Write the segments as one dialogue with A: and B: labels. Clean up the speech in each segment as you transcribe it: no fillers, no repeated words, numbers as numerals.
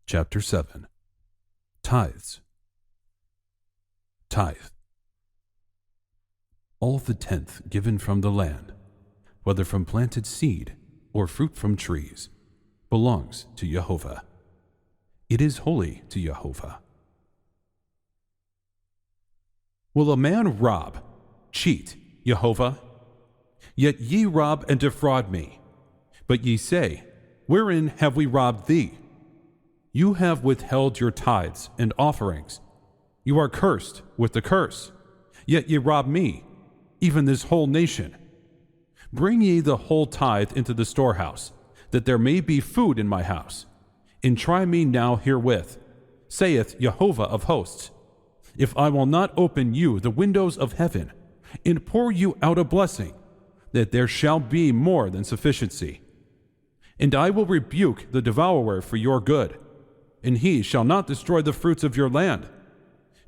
A: Chapter 7. Tithes. Tithe. All the tenth given from the land, whether from planted seed or fruit from trees, belongs to Jehovah. It is holy to Jehovah. Will a man rob, cheat, Jehovah? Yet ye rob and defraud me. But ye say, Wherein have we robbed thee? You have withheld your tithes and offerings. You are cursed with the curse. Yet ye rob me, even this whole nation. Bring ye the whole tithe into the storehouse, that there may be food in my house. And try me now herewith, saith Jehovah of hosts, if I will not open you the windows of heaven, and pour you out a blessing, that there shall be more than sufficiency. And I will rebuke the devourer for your good, and he shall not destroy the fruits of your land.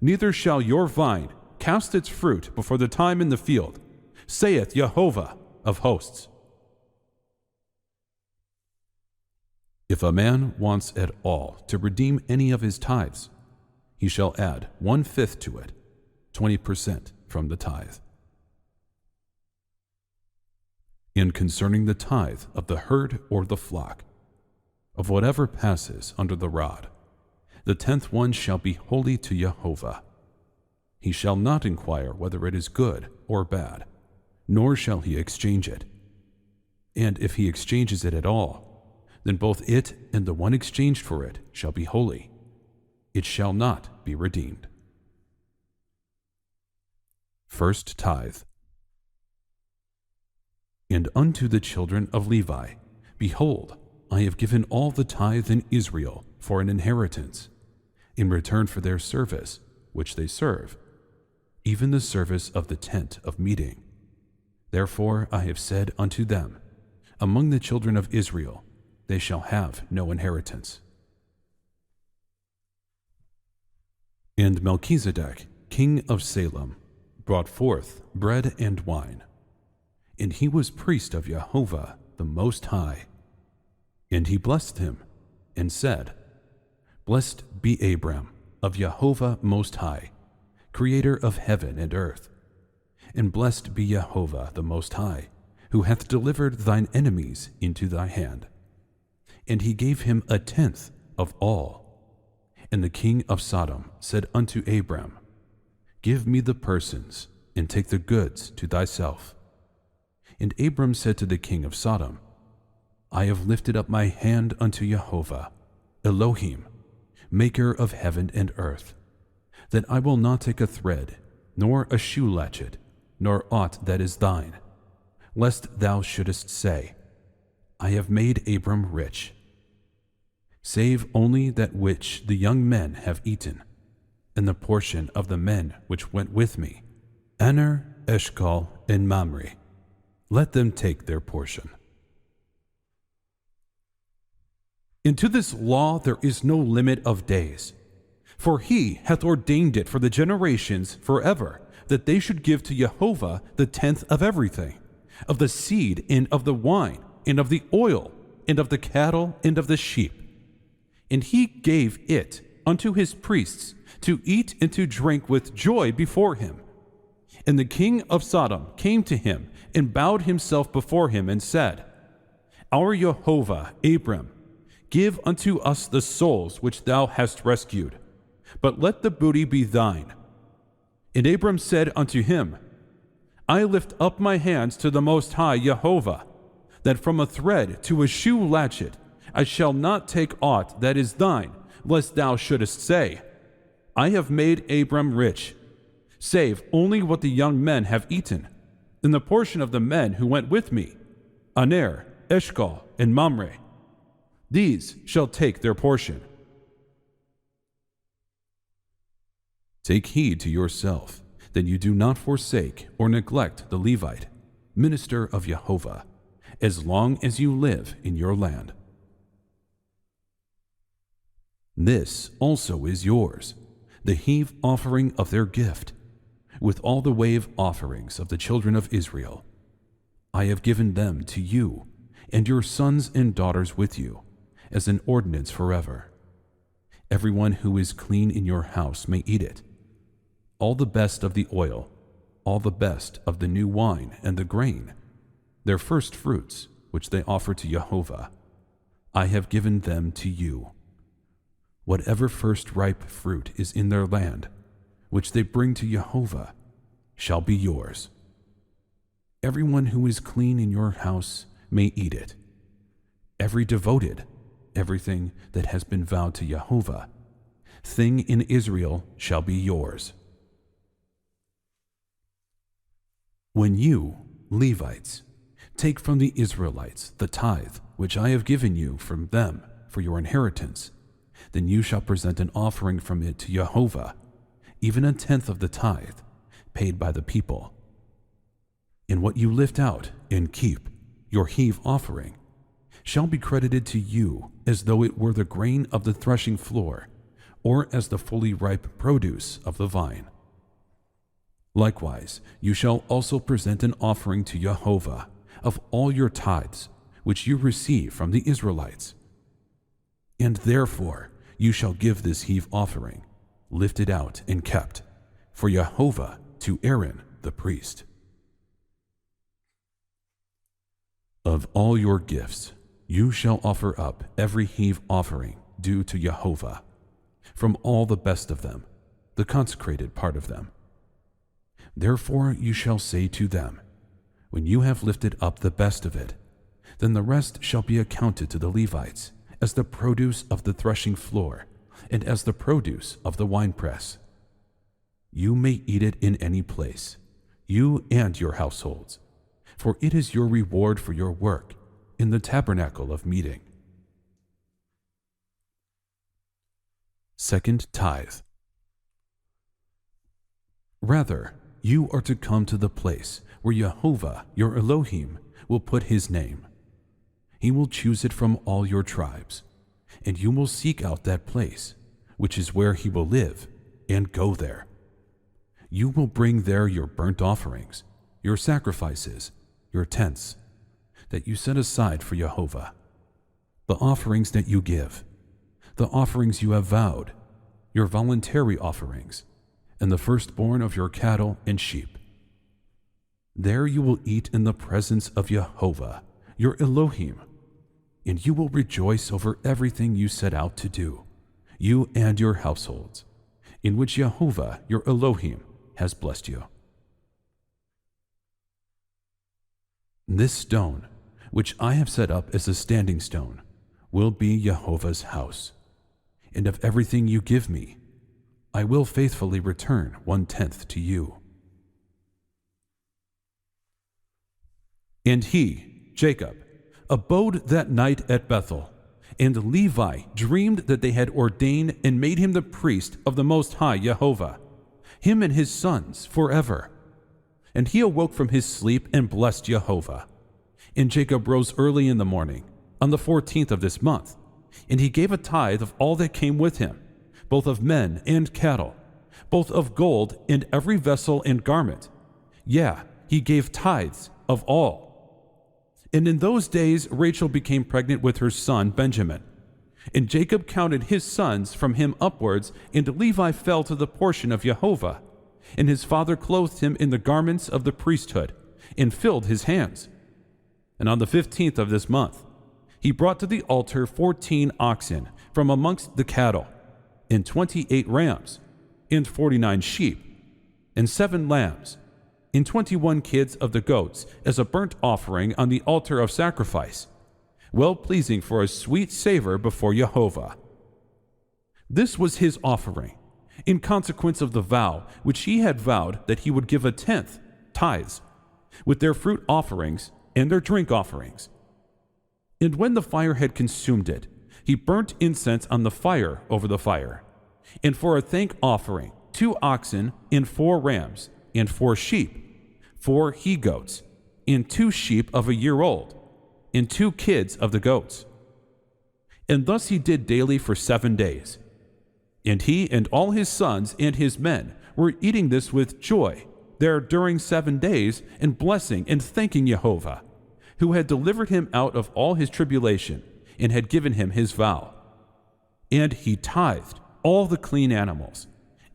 A: Neither shall your vine cast its fruit before the time in the field, saith Jehovah of hosts. If a man wants at all to redeem any of his tithes, he shall add 1/5 to it, 20% from the tithe. And concerning the tithe of the herd or the flock, of whatever passes under the rod, the 10th one shall be holy to Jehovah. He shall not inquire whether it is good or bad, nor shall he exchange it. And if he exchanges it at all, then both it and the one exchanged for it shall be holy. It shall not be redeemed. First tithe. And unto the children of Levi, behold, I have given all the tithe in Israel for an inheritance, in return for their service, which they serve, even the service of the tent of meeting. Therefore I have said unto them, among the children of Israel they shall have no inheritance. And Melchizedek, king of Salem, brought forth bread and wine, and he was priest of Jehovah the Most High. And he blessed him, and said, Blessed be Abram of Jehovah Most High, Creator of heaven and earth. And blessed be Jehovah the Most High, who hath delivered thine enemies into thy hand. And he gave him 1/10 of all. And the king of Sodom said unto Abram, Give me the persons, and take the goods to thyself. And Abram said to the king of Sodom, I have lifted up my hand unto Jehovah, Elohim, maker of heaven and earth, that I will not take a thread, nor a shoe latchet, nor aught that is thine, lest thou shouldest say, I have made Abram rich, save only that which the young men have eaten, and the portion of the men which went with me, Aner, Eshcol, and Mamre. Let them take their portion. And to this law there is no limit of days, for he hath ordained it for the generations forever, that they should give to Jehovah the 10th of everything, of the seed, and of the wine, and of the oil, and of the cattle, and of the sheep. And he gave it unto his priests to eat and to drink with joy before him. And the king of Sodom came to him, and bowed himself before him, and said, Our Jehovah, Abram, give unto us the souls which thou hast rescued, but let the booty be thine. And Abram said unto him, I lift up my hands to the Most High Jehovah, that from a thread to a shoe latchet I shall not take aught that is thine, lest thou shouldest say, I have made Abram rich, save only what the young men have eaten, and the portion of the men who went with me, Aner, Eshcol, and Mamre. These shall take their portion. Take heed to yourself, that you do not forsake or neglect the Levite, minister of Jehovah, as long as you live in your land. This also is yours, the heave offering of their gift, with all the wave offerings of the children of Israel. I have given them to you, and your sons and daughters with you, as an ordinance forever. Everyone who is clean in your house may eat it. All the best of the oil, all the best of the new wine and the grain, their first fruits, which they offer to Jehovah, I have given them to you. Whatever first ripe fruit is in their land, which they bring to Jehovah, shall be yours. Everyone who is clean in your house may eat it. Every devoted, everything that has been vowed to Jehovah, thing in Israel shall be yours. When you, Levites, take from the Israelites the tithe which I have given you from them for your inheritance, then you shall present an offering from it to Jehovah, even a tenth of the tithe, paid by the people. And what you lift out and keep, your heave offering, shall be credited to you as though it were the grain of the threshing floor, or as the fully ripe produce of the vine. Likewise, you shall also present an offering to Jehovah of all your tithes, which you receive from the Israelites. And therefore you shall give this heave offering, lifted out and kept, for Jehovah to Aaron the priest. Of all your gifts you shall offer up every heave offering due to Jehovah, from all the best of them, the consecrated part of them. Therefore you shall say to them, when you have lifted up the best of it, then the rest shall be accounted to the Levites as the produce of the threshing floor and as the produce of the winepress. You may eat it in any place, you and your households, for it is your reward for your work in the tabernacle of meeting. Second tithe. Rather, you are to come to the place where Jehovah, your Elohim, will put his name. He will choose it from all your tribes, and you will seek out that place, which is where he will live, and go there. You will bring there your burnt offerings, your sacrifices, your tents, that you set aside for Jehovah, the offerings that you give, the offerings you have vowed, your voluntary offerings, and the firstborn of your cattle and sheep. There you will eat in the presence of Jehovah, your Elohim, and you will rejoice over everything you set out to do, you and your households, in which Jehovah, your Elohim, has blessed you. This stone, which I have set up as a standing stone, will be Jehovah's house, and of everything you give me, I will faithfully return 1/10 to you. And he, Jacob, abode that night at Bethel, and Levi dreamed that they had ordained and made him the priest of the Most High Jehovah, him and his sons forever. And he awoke from his sleep and blessed Jehovah. And Jacob rose early in the morning, on the 14th of this month, and he gave a tithe of all that came with him, both of men and cattle, both of gold and every vessel and garment. Yeah, he gave tithes of all. And in those days Rachel became pregnant with her son Benjamin. And Jacob counted his sons from him upwards, and Levi fell to the portion of Jehovah. And his father clothed him in the garments of the priesthood, and filled his hands. And on the 15th of this month, he brought to the altar 14 oxen from amongst the cattle, and 28 rams, and 49 sheep, and 7 lambs, and 21 kids of the goats, as a burnt offering on the altar of sacrifice, well-pleasing for a sweet savor before Jehovah. This was his offering, in consequence of the vow which he had vowed that he would give 1/10, tithes, with their fruit offerings and their drink offerings. And when the fire had consumed it, he burnt incense on the fire over the fire, and for a thank offering 2 oxen and 4 rams, and 4 sheep, 4 he-goats, and 2 sheep of a year old, and 2 kids of the goats. And thus he did daily for 7 days. And he and all his sons and his men were eating this with joy there during 7 days, and blessing and thanking Jehovah, who had delivered him out of all his tribulation, and had given him his vow. And he tithed all the clean animals,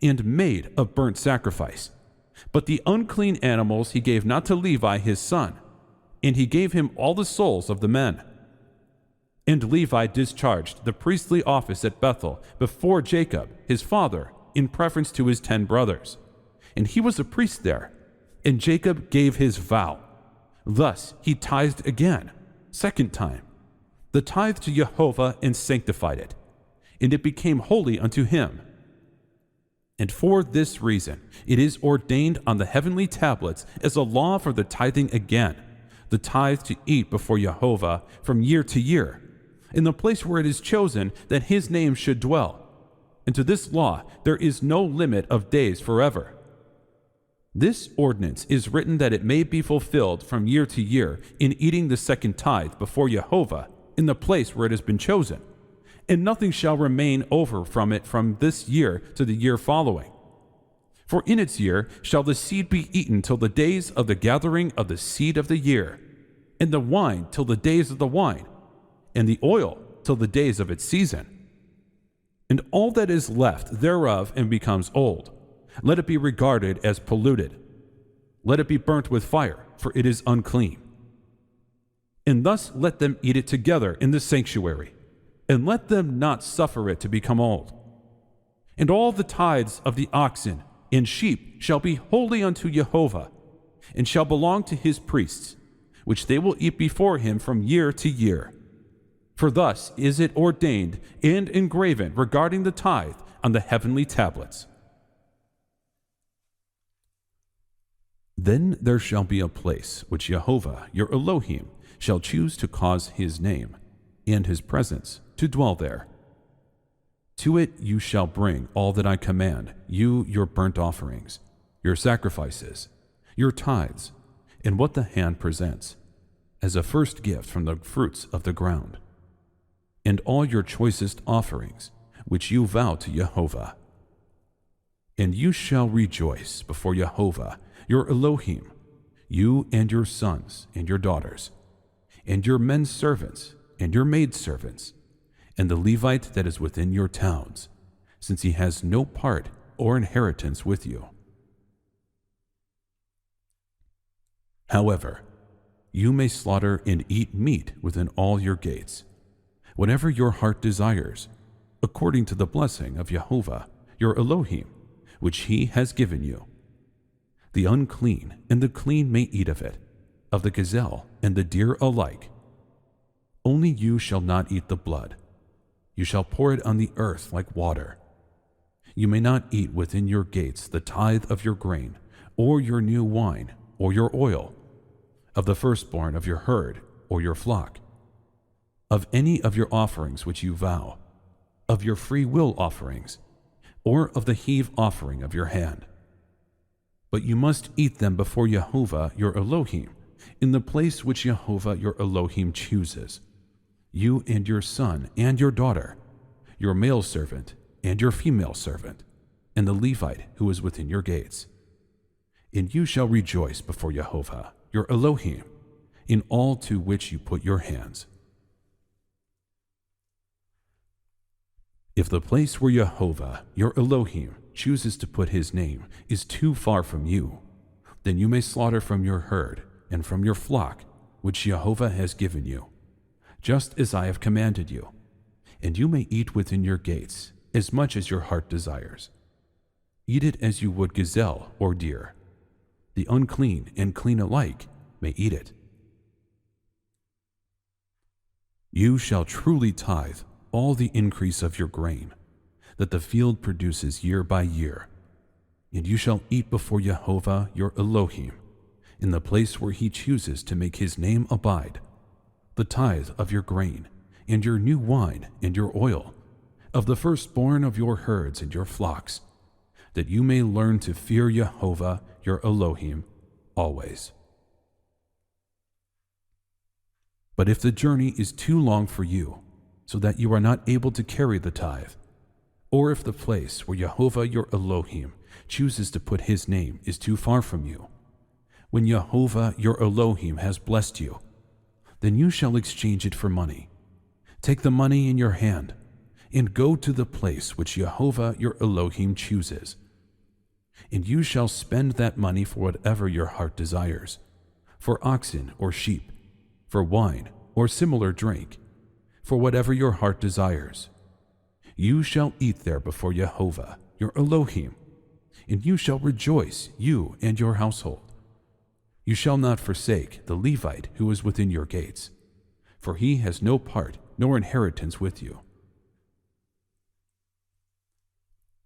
A: and made a burnt sacrifice. But the unclean animals he gave not to Levi his son, and he gave him all the souls of the men. And Levi discharged the priestly office at Bethel before Jacob, his father, in preference to his 10 brothers. And he was a priest there, and Jacob gave his vow. Thus he tithed again, second time, the tithe to Jehovah, and sanctified it, and it became holy unto him. And for this reason it is ordained on the heavenly tablets as a law for the tithing again, the tithe to eat before Jehovah from year to year, in the place where it is chosen that his name should dwell. And to this law there is no limit of days forever. This ordinance is written that it may be fulfilled from year to year in eating the second tithe before Jehovah in the place where it has been chosen, and nothing shall remain over from it from this year to the year following. For in its year shall the seed be eaten till the days of the gathering of the seed of the year, and the wine till the days of the wine, and the oil till the days of its season. And all that is left thereof and becomes old, let it be regarded as polluted. Let it be burnt with fire, for it is unclean. And thus let them eat it together in the sanctuary, and let them not suffer it to become old. And all the tithes of the oxen and sheep shall be holy unto Jehovah, and shall belong to his priests, which they will eat before him from year to year. For thus is it ordained and engraven regarding the tithe on the heavenly tablets. Then there shall be a place which Jehovah your Elohim shall choose to cause his name and his presence to dwell there. To it you shall bring all that I command you, your burnt offerings, your sacrifices, your tithes, and what the hand presents, as a first gift from the fruits of the ground, and all your choicest offerings, which you vow to Jehovah. And you shall rejoice before Jehovah your Elohim, you and your sons and your daughters, and your men servants and your maidservants, and the Levite that is within your towns, since he has no part or inheritance with you. However, you may slaughter and eat meat within all your gates, whatever your heart desires, according to the blessing of Jehovah your Elohim, which he has given you. The unclean and the clean may eat of it, of the gazelle and the deer alike. Only you shall not eat the blood. You shall pour it on the earth like water. You may not eat within your gates the tithe of your grain, or your new wine, or your oil, of the firstborn of your herd or your flock, of any of your offerings which you vow, of your free will offerings, or of the heave offering of your hand. But you must eat them before Jehovah your Elohim, in the place which Jehovah your Elohim chooses, you and your son and your daughter, your male servant and your female servant, and the Levite who is within your gates. And you shall rejoice before Jehovah your Elohim in all to which you put your hands. If the place where Jehovah your Elohim chooses to put his name is too far from you, then you may slaughter from your herd and from your flock which Jehovah has given you, just as I have commanded you, and you may eat within your gates as much as your heart desires. Eat it as you would gazelle or deer. The unclean and clean alike may eat it. You shall truly tithe all the increase of your grain, that the field produces year by year, and you shall eat before Jehovah your Elohim, in the place where he chooses to make his name abide, the tithe of your grain, and your new wine, and your oil, of the firstborn of your herds and your flocks, that you may learn to fear Jehovah your Elohim always. But if the journey is too long for you, so that you are not able to carry the tithe, or if the place where Jehovah your Elohim chooses to put his name is too far from you, when Jehovah your Elohim has blessed you, then you shall exchange it for money. Take the money in your hand, and go to the place which Jehovah your Elohim chooses. And you shall spend that money for whatever your heart desires, for oxen or sheep, for wine or similar drink, for whatever your heart desires. You shall eat there before Jehovah your Elohim, and you shall rejoice, you and your household. You shall not forsake the Levite who is within your gates, for he has no part nor inheritance with you.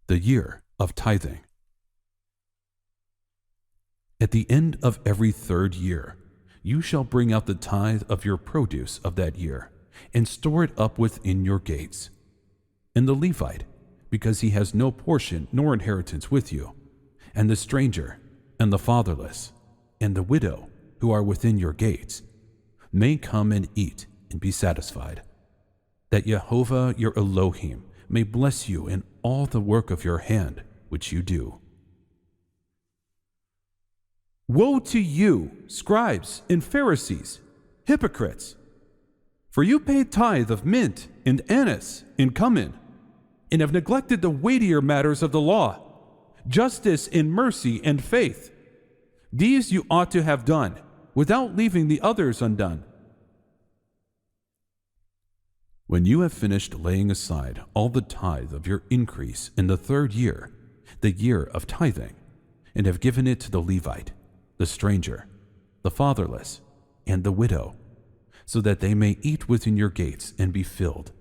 A: The year of tithing. At the end of every 3rd year, you shall bring out the tithe of your produce of that year, and store it up within your gates. And the Levite, because he has no portion nor inheritance with you, and the stranger, and the fatherless, and the widow, who are within your gates, may come and eat and be satisfied, that Jehovah your Elohim may bless you in all the work of your hand which you do.
B: Woe to you, scribes and Pharisees, hypocrites! For you pay tithe of mint and anise and cumin, and have neglected the weightier matters of the law, justice and mercy and faith. These you ought to have done, without leaving the others undone.
A: When you have finished laying aside all the tithe of your increase in the 3rd year, the year of tithing, and have given it to the Levite, the stranger, the fatherless, and the widow, so that they may eat within your gates and be filled,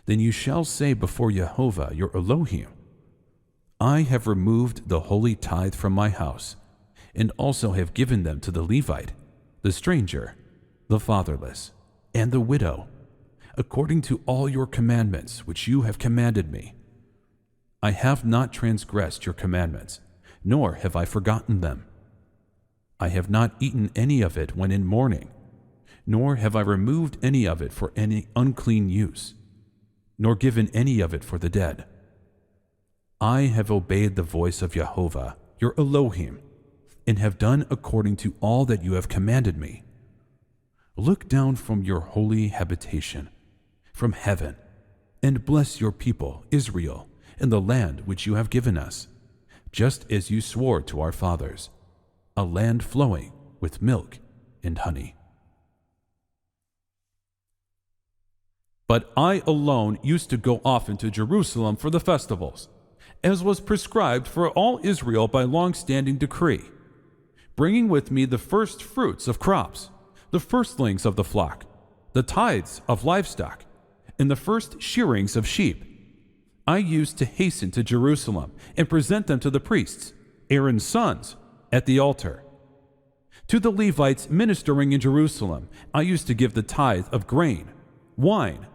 A: then you shall say before Jehovah your Elohim, I have removed the holy tithe from my house, and also have given them to the Levite, the stranger, the fatherless, and the widow, according to all your commandments which you have commanded me. I have not transgressed your commandments, nor have I forgotten them. I have not eaten any of it when in mourning, nor have I removed any of it for any unclean use, nor given any of it for the dead. I have obeyed the voice of Jehovah, your Elohim, and have done according to all that you have commanded me. Look down from your holy habitation, from heaven, and bless your people, Israel, in the land which you have given us, just as you swore to our fathers, a land flowing with milk and honey.
B: But I alone used to go often to Jerusalem for the festivals, as was prescribed for all Israel by long-standing decree, bringing with me the first fruits of crops, the firstlings of the flock, the tithes of livestock, and the first shearings of sheep. I used to hasten to Jerusalem and present them to the priests, Aaron's sons, at the altar. To the Levites ministering in Jerusalem, I used to give the tithe of grain, wine,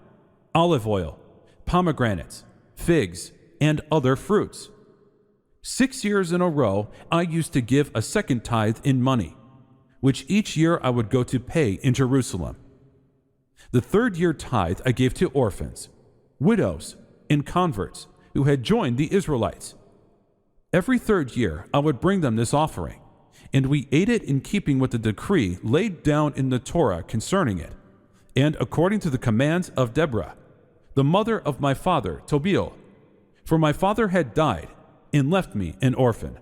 B: olive oil, pomegranates, figs, and other fruits. 6 years in a row, I used to give a second tithe in money, which each year I would go to pay in Jerusalem. The 3rd year tithe I gave to orphans, widows, and converts who had joined the Israelites. Every 3rd year I would bring them this offering, and we ate it in keeping with the decree laid down in the Torah concerning it, and according to the commands of Deborah, the mother of my father Tobiel, for my father had died and left me an orphan.